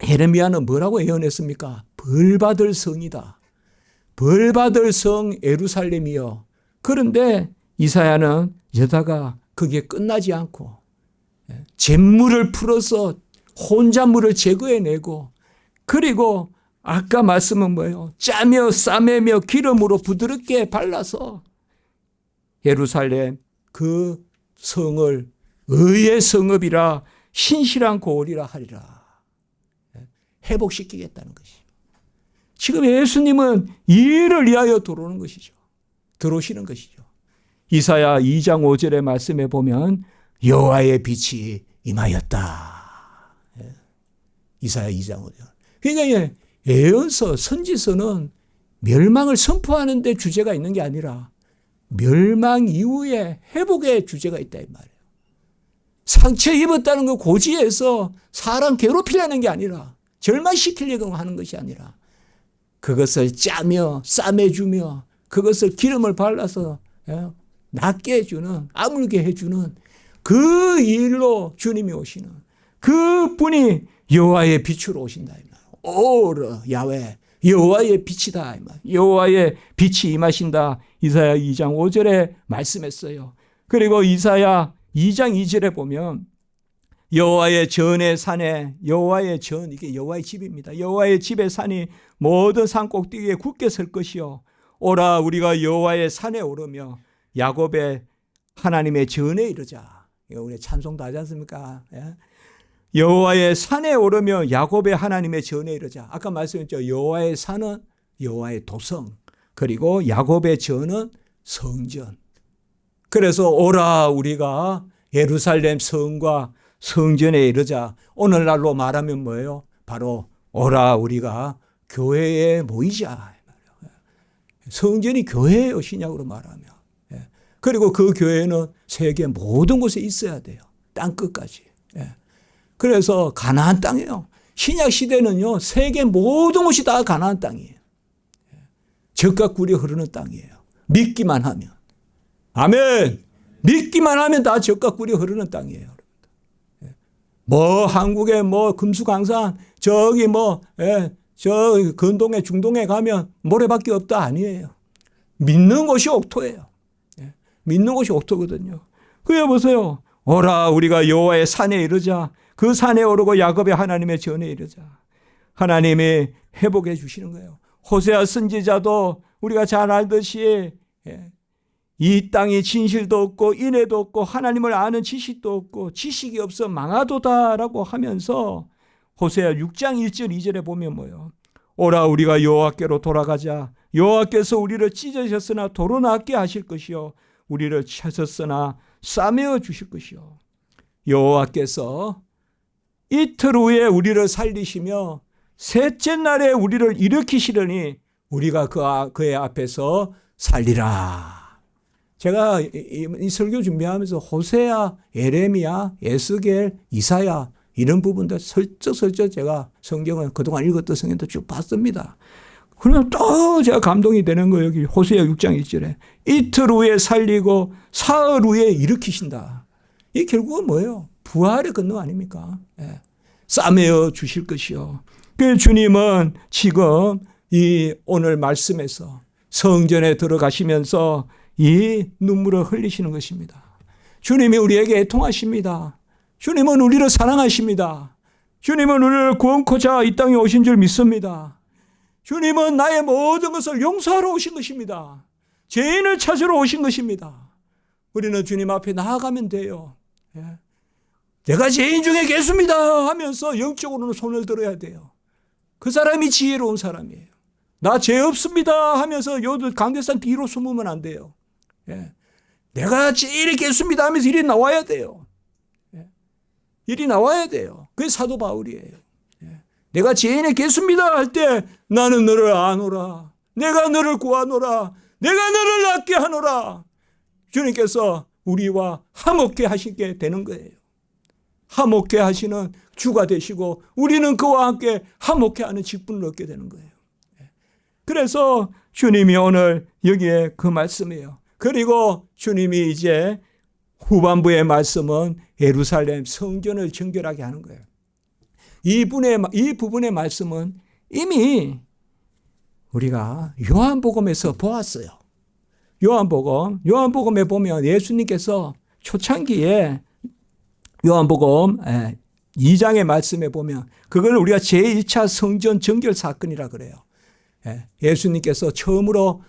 예레미야는 뭐라고 예언했습니까? 벌받을 성이다. 벌받을 성 예루살렘이요. 그런데 이사야는 여다가 그게 끝나지 않고 잿물을 풀어서 혼잣물을 제거해내고 그리고 아까 말씀은 뭐예요? 짜며 싸매며 기름으로 부드럽게 발라서 예루살렘 그 성을 의의 성읍이라 신실한 고을이라 하리라. 회복시키겠다는 것이죠. 지금 예수님은 이 일을 위하여 들어오는 것이죠. 들어오시는 것이죠. 이사야 2장 5절의 말씀에 보면 여호와의 빛이 임하였다. 이사야 2장 5절. 그러니까 예언서, 선지서는 멸망을 선포하는 데 주제가 있는 게 아니라 멸망 이후에 회복의 주제가 있다 이 말이에요. 상처 입었다는 거 고지해서 사람 괴롭히려는 게 아니라 절망시키려고 하는 것이 아니라 그것을 짜며 싸매주며 그것을 기름을 발라서 낫게 해주는, 아물게 해주는 그 일로 주님이 오시는 그 분이 여호와의 빛으로 오신다 이 말이에요. 오르 야훼 여호와의 빛이다 이 말이에요. 여호와의 빛이 임하신다. 이사야 2장 5절에 말씀했어요. 그리고 이사야 2장 2절에 보면 여호와의 전의 산에, 여호와의 전, 이게 여호와의 집입니다. 여호와의 집의 산이 모든 산 꼭대기에 굳게 설 것이요 오라 우리가 여호와의 산에 오르며 야곱의 하나님의 전에 이르자. 이거 우리 찬송도 하지 않습니까? 예? 여호와의 산에 오르며 야곱의 하나님의 전에 이르자. 아까 말씀했죠. 여호와의 산은 여호와의 도성, 그리고 야곱의 전은 성전. 그래서 오라 우리가 예루살렘 성과 성전에 이르자. 오늘날로 말하면 뭐예요? 바로 오라 우리가 교회에 모이자. 성전이 교회예요, 신약으로 말하면. 그리고 그 교회는 세계 모든 곳에 있어야 돼요. 땅 끝까지. 그래서 가나안 땅이에요. 신약 시대는요, 세계 모든 곳이 다 가나안 땅이에요. 젖과 꿀이 흐르는 땅이에요. 믿기만 하면. 아멘. 믿기만 하면 다 젖과 꿀이 흐르는 땅이에요. 뭐 한국에 뭐 금수강산 저기 뭐 저 근동에 중동에 가면 모래밖에 없다 아니에요. 믿는 곳이 옥토예요. 믿는 곳이 옥토거든요. 그래 보세요. 오라 우리가 여호와의 산에 이르자. 그 산에 오르고 야곱의 하나님의 전에 이르자. 하나님이 회복해 주시는 거예요. 호세아 선지자도 우리가 잘 알듯이 이 땅이 진실도 없고 인애도 없고 하나님을 아는 지식도 없고 지식이 없어 망하도다라고 하면서 호세아 6장 1절 2절에 보면 뭐예요? 오라 우리가 여호와께로 돌아가자. 여호와께서 우리를 찢으셨으나 도로 낫게 하실 것이요 우리를 차셨으나 싸매어 주실 것이요. 여호와께서 이틀 후에 우리를 살리시며 셋째 날에 우리를 일으키시려니 우리가 그의 앞에서 살리라. 제가 이 설교 준비하면서 호세아, 예레미야, 에스겔, 이사야 이런 부분들 슬쩍슬쩍 제가 성경을 그동안 읽었던 성경도 쭉 봤습니다. 그러면 또 제가 감동이 되는 거예요. 여기 호세아 6장 1절에 이틀 후에 살리고 사흘 후에 일으키신다. 이 결국은 뭐예요? 부활의 권능 아닙니까? 싸매어 주실 것이요. 그 주님은 지금 이 오늘 말씀에서 성전에 들어가시면서 이 눈물을 흘리시는 것입니다. 주님이 우리에게 애통하십니다. 주님은 우리를 사랑하십니다. 주님은 우리를 구원코자 이 땅에 오신 줄 믿습니다. 주님은 나의 모든 것을 용서하러 오신 것입니다. 죄인을 찾으러 오신 것입니다. 우리는 주님 앞에 나아가면 돼요. 내가 죄인 중에 계십니다 하면서 영적으로는 손을 들어야 돼요. 그 사람이 지혜로운 사람이에요. 나 죄 없습니다 하면서 요들 강대상 뒤로 숨으면 안 돼요. 내가 제일 있겠습니다 하면서 일이 나와야 돼요. 일이 나와야 돼요. 그게 사도 바울이에요. 내가 죄인에 있겠습니다 할 때 나는 너를 아노라. 내가 너를 구하노라. 내가 너를 낫게 하노라. 주님께서 우리와 화목케 하시게 되는 거예요. 화목케 하시는 주가 되시고 우리는 그와 함께 화목케 하는 직분을 얻게 되는 거예요. 그래서 주님이 오늘 여기에 그 말씀이에요. 그리고 주님이 이제 후반부의 말씀은 예루살렘 성전을 정결하게 하는 거예요. 이 부분의 말씀은 이미 우리가 요한복음에서 보았어요. 요한복음에 보면 예수님께서 초창기에 요한복음 2장의 말씀에 보면 그걸 우리가 제1차 성전 정결 사건이라 그래요. 예수님께서 처음으로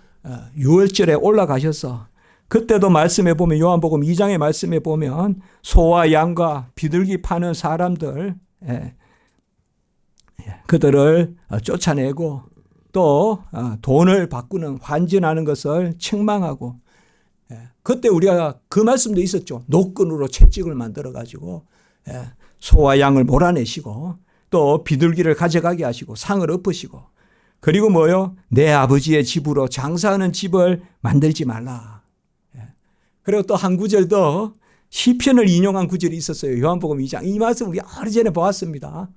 유월절에 올라가셔서 그때도 말씀해 보면 요한복음 2장의 말씀해 보면 소와 양과 비둘기 파는 사람들 그들을 쫓아내고 또 돈을 바꾸는 환전하는 것을 책망하고 그때 우리가 그 말씀도 있었죠. 노끈으로 채찍을 만들어 가지고 소와 양을 몰아내시고 또 비둘기를 가져가게 하시고 상을 엎으시고 그리고 뭐요? 내 아버지의 집으로 장사하는 집을 만들지 말라. 그리고 또 한 구절 더 시편을 인용한 구절이 있었어요. 요한복음 2장. 이 말씀 우리 오래전에 보았습니다.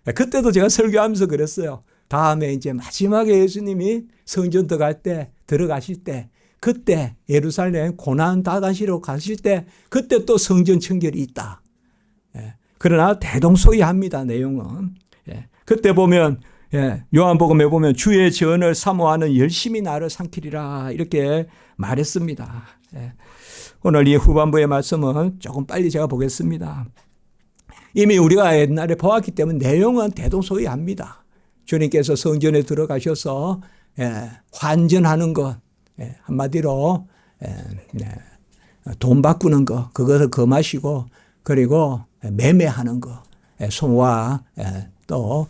그때도 제가 설교하면서 그랬어요. 다음에 이제 마지막에 예수님이 성전 들어가실 때 그때 예루살렘 고난 다가시러 가실 때 그때 또 성전 청결이 있다. 그러나 대동소이합니다. 내용은. 그때 보면 요한복음에 보면 주의 전을 사모하는 열심히 나를 삼키리라 이렇게 말했습니다. 오늘 이 후반부의 말씀은 조금 빨리 제가 보겠습니다. 이미 우리가 옛날에 보았기 때문에 내용은 대동소이합니다. 주님께서 성전에 들어가셔서 환전하는 것, 한마디로 돈 바꾸는 것, 그것을 금하시고 그리고 매매하는 것, 소와 또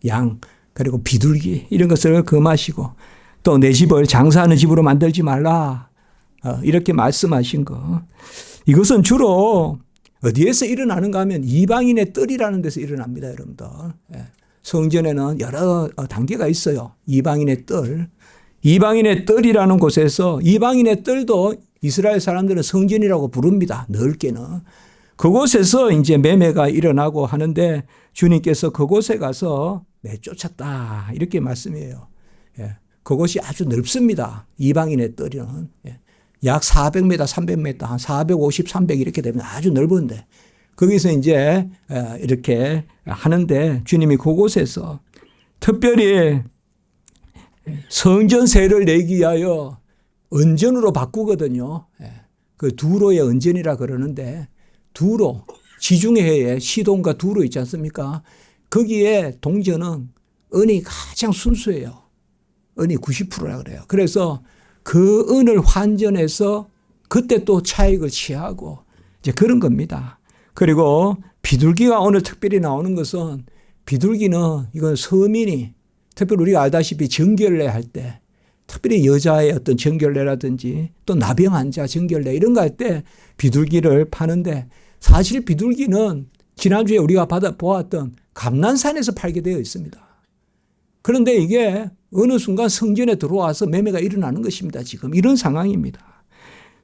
양 그리고 비둘기 이런 것을 금하시고 또 내 집을 장사하는 집으로 만들지 말라 이렇게 말씀하신 것. 이것은 주로 어디에서 일어나는가 하면 이방인의 뜰이라는 데서 일어납니다. 여러분들. 성전에는 여러 단계가 있어요. 이방인의 뜰. 이방인의 뜰이라는 곳에서 이방인의 뜰도 이스라엘 사람들은 성전이라고 부릅니다. 넓게는. 그곳에서 이제 매매가 일어나고 하는데 주님께서 그곳에 가서 내쫓았다. 이렇게 말씀이에요. 그곳이 아주 넓습니다. 이방인의 뜰은. 약 400m, 300m, 한 450, 300 이렇게 되면 아주 넓은데 거기서 이제 이렇게 하는데 주님이 그곳에서 특별히 성전세를 내기 위하여 은전으로 바꾸거든요. 그 두로의 은전이라 그러는데 두로, 지중해에 시돈과 두로 있지 않습니까? 거기에 동전은 은이 가장 순수해요. 은이 90%라 그래요. 그래서 그 은을 환전해서 그때 또 차익을 취하고 이제 그런 겁니다. 그리고 비둘기가 오늘 특별히 나오는 것은 비둘기는 이건 서민이 특별히 우리가 알다시피 정결례 할 때 특별히 여자의 어떤 정결례라든지 또 나병 환자 정결례 이런 거 할 때 비둘기를 파는데 사실 비둘기는 지난주에 우리가 보았던 감난산에서 팔게 되어 있습니다. 그런데 이게 어느 순간 성전에 들어와서 매매가 일어나는 것입니다. 지금 이런 상황입니다.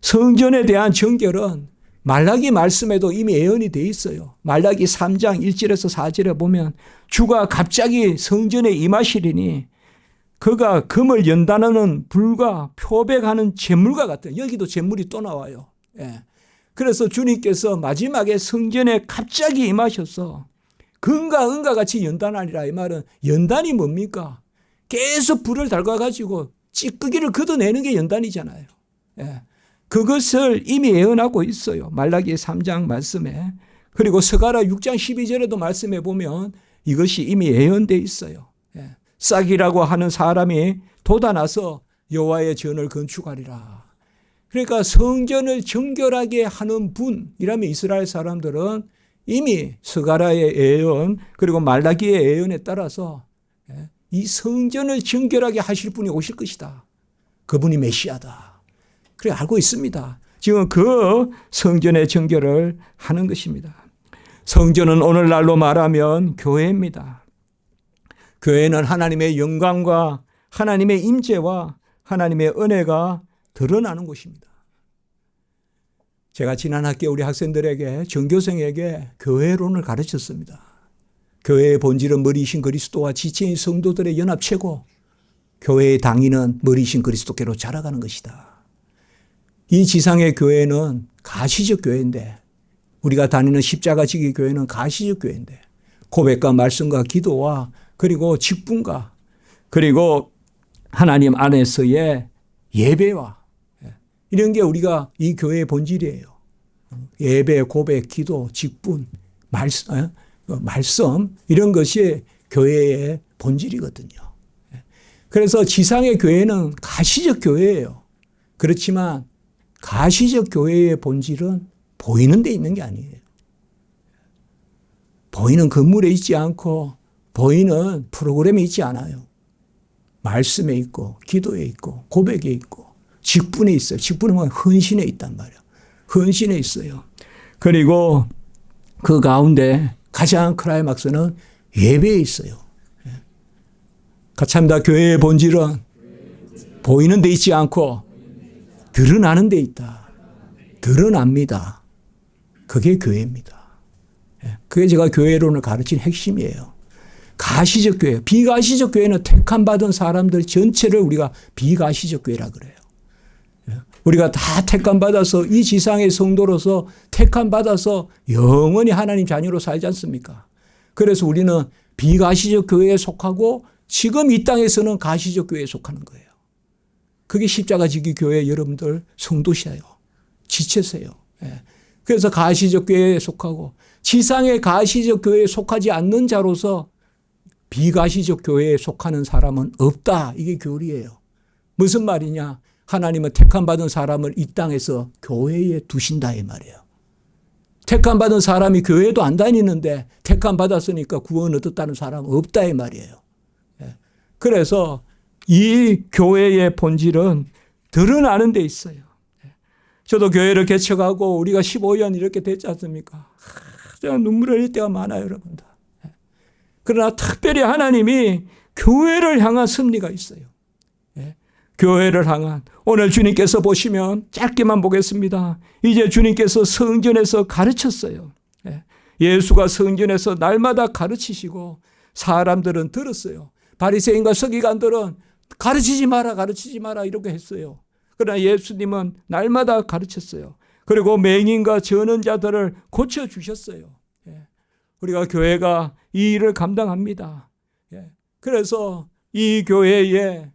성전에 대한 정결은 말라기 말씀에도 이미 예언이 되어 있어요. 말라기 3장 1절에서 4절에 보면 주가 갑자기 성전에 임하시리니 그가 금을 연단하는 불과 표백하는 재물과 같은 여기도 재물이 또 나와요. 그래서 주님께서 마지막에 성전에 갑자기 임하셔서 금과 은과 같이 연단하리라. 이 말은 연단이 뭡니까? 계속 불을 달궈가지고 찌꺼기를 걷어내는 게 연단이잖아요. 그것을 이미 예언하고 있어요. 말라기 3장 말씀에. 그리고 스가랴 6장 12절에도 말씀해 보면 이것이 이미 예언되어 있어요. 싹이라고 하는 사람이 돋아나서 여호와의 전을 건축하리라. 그러니까 성전을 정결하게 하는 분이라면 이스라엘 사람들은 이미 스가랴의 예언 그리고 말라기의 예언에 따라서 이 성전을 정결하게 하실 분이 오실 것이다. 그분이 메시아다. 그래 알고 있습니다. 지금 그 성전의 정결을 하는 것입니다. 성전은 오늘날로 말하면 교회입니다. 교회는 하나님의 영광과 하나님의 임재와 하나님의 은혜가 드러나는 곳입니다. 제가 지난 학기에 우리 학생들에게 전교생에게 교회론을 가르쳤습니다. 교회의 본질은 머리이신 그리스도와 지체인 성도들의 연합체고 교회의 당위는 머리이신 그리스도께로 자라가는 것이다. 이 지상의 교회는 가시적 교회인데 우리가 다니는 십자가지기 교회는 가시적 교회인데 고백과 말씀과 기도와 그리고 직분과 그리고 하나님 안에서의 예배와 이런 게 우리가 이 교회의 본질이에요. 예배, 고백, 기도, 직분, 말씀 이런 것이 교회의 본질이거든요. 그래서 지상의 교회는 가시적 교회예요. 그렇지만 가시적 교회의 본질은 보이는 데 있는 게 아니에요. 보이는 건물에 있지 않고 보이는 프로그램에 있지 않아요. 말씀에 있고 기도에 있고 고백에 있고 직분에 있어요. 직분은 뭐야? 헌신에 있단 말이에요. 헌신에 있어요. 그리고 그 가운데 가장 클라이막스는 예배에 있어요. 같이 합니다. 교회의 본질은 보이는 데 있지 않고 드러나는 데 있다. 드러납니다. 그게 교회입니다. 그게 제가 교회론을 가르친 핵심이에요. 가시적 교회, 비가시적 교회는 택함받은 사람들 전체를 우리가 비가시적 교회라 그래요. 우리가 다 택함받아서 이 지상의 성도로서 택함받아서 영원히 하나님 자녀로 살지 않습니까? 그래서 우리는 비가시적 교회에 속하고 지금 이 땅에서는 가시적 교회에 속하는 거예요. 그게 십자가 지기 교회 여러분들 성도시에요. 지체세요. 그래서 가시적 교회에 속하고 지상의 가시적 교회에 속하지 않는 자로서 비가시적 교회에 속하는 사람은 없다. 이게 교리예요. 무슨 말이냐? 하나님은 택함받은 사람을 이 땅에서 교회에 두신다 이 말이에요. 택함받은 사람이 교회도 안 다니는데 택함받았으니까 구원 얻었다는 사람은 없다 이 말이에요. 그래서 이 교회의 본질은 드러나는 데 있어요. 저도 교회를 개척하고 우리가 15년 이렇게 됐지 않습니까? 제가 눈물을 흘릴 때가 많아요, 여러분들. 그러나 특별히 하나님이 교회를 향한 섭리가 있어요. 교회를 향한. 오늘 주님께서 보시면 짧게만 보겠습니다. 이제 주님께서 성전에서 가르쳤어요. 예수가 성전에서 날마다 가르치시고 사람들은 들었어요. 바리새인과 서기관들은 가르치지 마라, 가르치지 마라 이렇게 했어요. 그러나 예수님은 날마다 가르쳤어요. 그리고 맹인과 저는 자들을 고쳐주셨어요. 우리가 교회가 이 일을 감당합니다. 그래서 이 교회에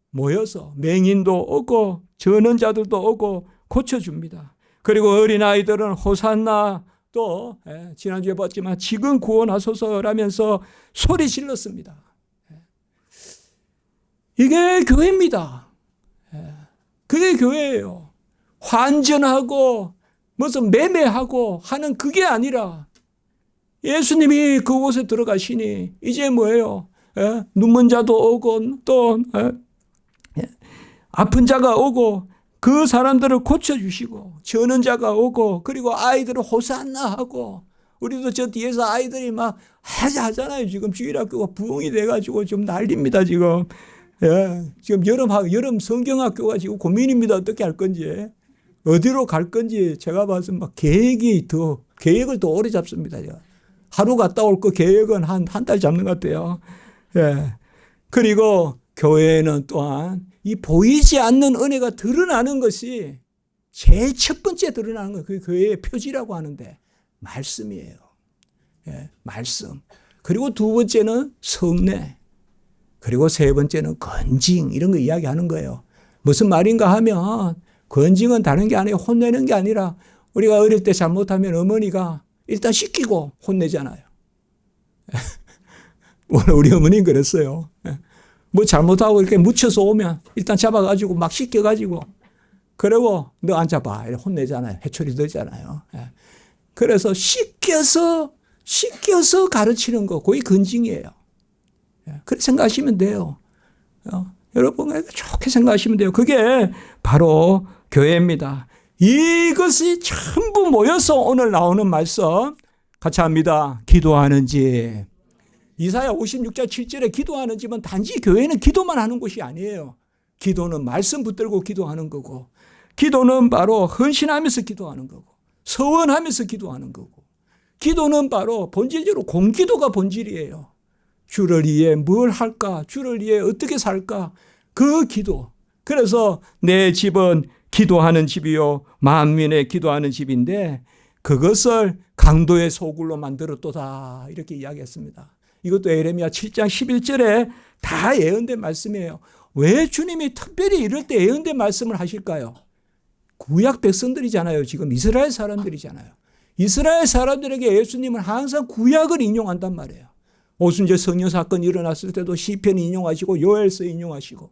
모여서 맹인도 오고 저는 자들도 오고 고쳐줍니다. 그리고 어린아이들은 호산나 또 지난주에 봤지만 지금 구원하소서라면서 소리 질렀습니다. 이게 교회입니다. 그게 교회예요. 환전하고 무슨 매매하고 하는 그게 아니라 예수님이 그곳에 들어가시니 이제 뭐예요? 눈먼 자도 오고 또 아픈 자가 오고 그 사람들을 고쳐주시고 저는 자가 오고 그리고 아이들을 호산나 하고 우리도 저 뒤에서 아이들이 막 하잖아요. 지금 주일학교가 부흥이 돼가지고 좀 난립니다 지금. 지금 여름 성경학교가 지금 고민입니다. 어떻게 할 건지 어디로 갈 건지 제가 봐서 막 계획을 더 오래 잡습니다. 제가. 하루 갔다 올 거 계획은 한 달 잡는 것 같아요. 그리고 교회는 또한 이 보이지 않는 은혜가 드러나는 것이 제일 첫 번째 드러나는 거 그 교회의 표지라고 하는데 말씀이에요. 말씀. 그리고 두 번째는 성례. 그리고 세 번째는 건징 이런 거 이야기하는 거예요. 무슨 말인가 하면 건징은 다른 게 아니에요. 혼내는 게 아니라 우리가 어릴 때 잘못하면 어머니가 일단 씻기고 혼내잖아요. 우리 어머니는 그랬어요. 뭐 잘못하고 이렇게 묻혀서 오면 일단 잡아가지고 막 씻겨가지고 그리고 너 앉아봐 이렇게 혼내잖아요. 해초리 들잖아요. 그래서 씻겨서 가르치는 거 그게 건징이에요. 그렇게 생각하시면 돼요. 여러분 좋게 생각하시면 돼요. 그게 바로 교회입니다. 이것이 전부 모여서 오늘 나오는 말씀 같이 합니다. 기도하는지. 이사야 56장 7절에 기도하는 집은 단지 교회는 기도만 하는 곳이 아니에요. 기도는 말씀 붙들고 기도하는 거고 기도는 바로 헌신하면서 기도하는 거고 서원하면서 기도하는 거고 기도는 바로 본질적으로 공기도가 본질이에요. 주를 위해 뭘 할까? 주를 위해 어떻게 살까? 그 기도. 그래서 내 집은 기도하는 집이요 만민의 기도하는 집인데 그것을 강도의 소굴로 만들었도다 이렇게 이야기했습니다. 이것도 에레미야 7장 11절에 다 예언된 말씀이에요. 왜 주님이 특별히 이럴 때 예언된 말씀을 하실까요? 구약 백성들이잖아요. 지금 이스라엘 사람들이잖아요. 이스라엘 사람들에게 예수님은 항상 구약을 인용한단 말이에요. 오순절 성령 사건이 일어났을 때도 시편 인용하시고 요엘서 인용하시고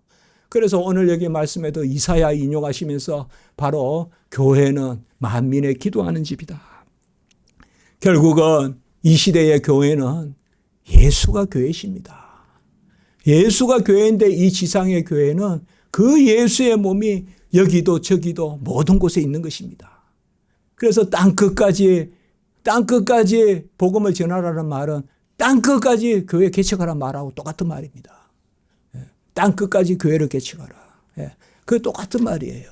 그래서 오늘 여기 말씀에도 이사야 인용하시면서 바로 교회는 만민의 기도하는 집이다. 결국은 이 시대의 교회는 예수가 교회십니다. 예수가 교회인데 이 지상의 교회는 그 예수의 몸이 여기도 저기도 모든 곳에 있는 것입니다. 그래서 땅끝까지 복음을 전하라는 말은 땅끝까지 교회 개척하라는 말하고 똑같은 말입니다. 땅끝까지 교회를 개척하라. 그게 똑같은 말이에요.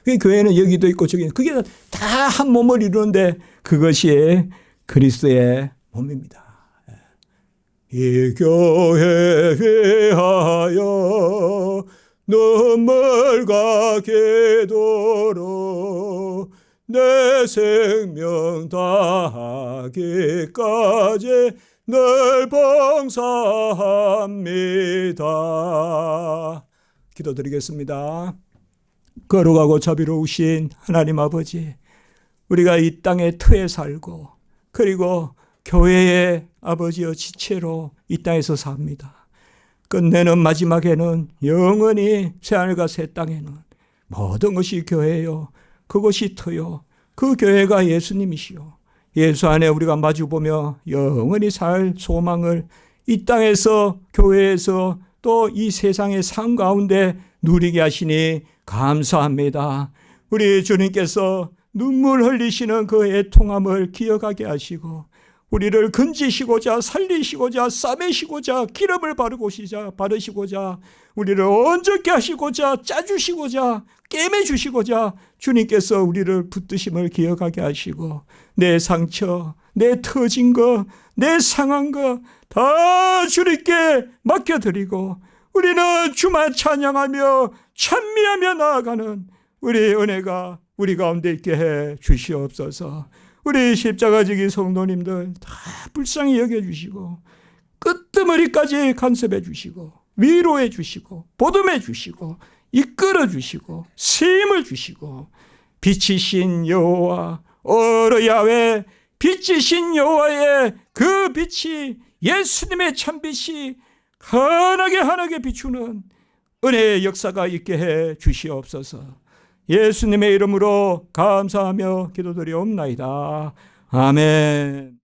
그 교회는 여기도 있고 저기 있고 그게 다 한 몸을 이루는데 그것이 그리스도의 몸입니다. 이 교회에 위하여 눈물과 기도로 내 생명 다하기까지 늘 봉사합니다. 기도드리겠습니다. 거룩하고 자비로우신 하나님 아버지, 우리가 이 땅의 터에 살고 그리고 교회의 아버지여 지체로 이 땅에서 삽니다. 끝내는 마지막에는 영원히 새하늘과 새 땅에는 모든 것이 교회요, 그것이 터요, 그 교회가 예수님이시요, 예수 안에 우리가 마주보며 영원히 살 소망을 이 땅에서 교회에서 또 이 세상의 삶 가운데 누리게 하시니 감사합니다. 우리 주님께서 눈물 흘리시는 그 애통함을 기억하게 하시고 우리를 건지시고자 살리시고자 싸매시고자 기름을 바르시고자 우리를 온전케 하시고자 짜주시고자 꿰매주시고자 주님께서 우리를 붙드심을 기억하게 하시고 내 상처, 내 터진 거, 내 상한 거 다 주님께 맡겨드리고 우리는 주만 찬양하며 찬미하며 나아가는 우리 은혜가 우리 가운데 있게 해 주시옵소서. 우리 십자가지기 성도님들 다 불쌍히 여겨주시고 끝머리까지 간섭해 주시고 위로해 주시고 보듬해 주시고 이끌어 주시고 힘을 주시고 빛이신 여호와 어로 야훼, 빛이신 여호와의 그 빛이 예수님의 참빛이 환하게 비추는 은혜의 역사가 있게 해 주시옵소서. 예수님의 이름으로 감사하며 기도드리옵나이다. 아멘.